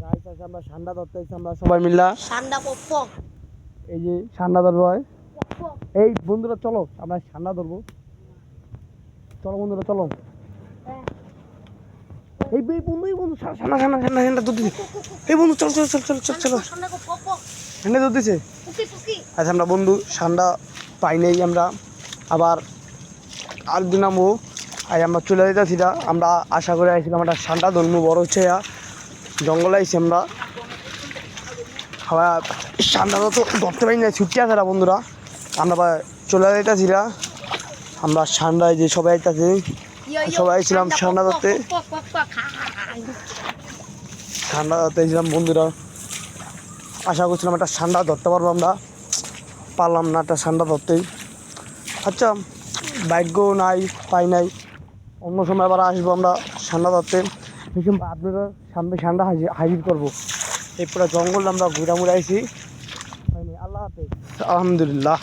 Guys আছে আমরা ঠান্ডা ধরতে আইছি আমরা সবাই মিলা ঠান্ডা পপ এই যে ঠান্ডা ধরবো হয় এই বন্ধুরা চলো আমরা ঠান্ডা ধরবো চলো বন্ধুরা চলো এই বন্ধু ঠান্ডা ঠান্ডা ঠান্ডা ঠান্ডা দুধ দিছে এই বন্ধু চল চল চল চল চল চলো ঠান্ডা পপ ঠান্ডা দুধ দিছে পুকি আচ্ছা আমরা বন্ধু ঠান্ডা পাই নাই আমরা আবার আর দিন নামবো আর আমরা চলে যেতেছি না আমরা আশা করে আইছিলাম একটা ঠান্ডা ধরবো বড় হচ্ছে জঙ্গলে আইছি আমরা আবার ঠান্ডাটা তো ধরতে পারি না ছুটতে আসে না বন্ধুরা আমরা চলে যেতেছি না আমরা ঠান্ডায় যে সবাই আইতাছি সবাই ছিলাম ঠান্ডা ধরতে ছিলাম বন্ধুরা আশা করছিলাম একটা ঠান্ডা ধরতে পারবো আমরা পারলাম না একটা ঠান্ডা ধরতেই আচ্ছা ভাগ্য নাই পাই নাই অন্য সময় আবার আসবো আমরা ঠান্ডা ধরতে আপনারা সামনে ঠান্ডা হাজির করবো এই পুরো জঙ্গল আমরা ঘুরা মুড়াইছি আল্লাহ হাফেজ আলহামদুলিল্লাহ।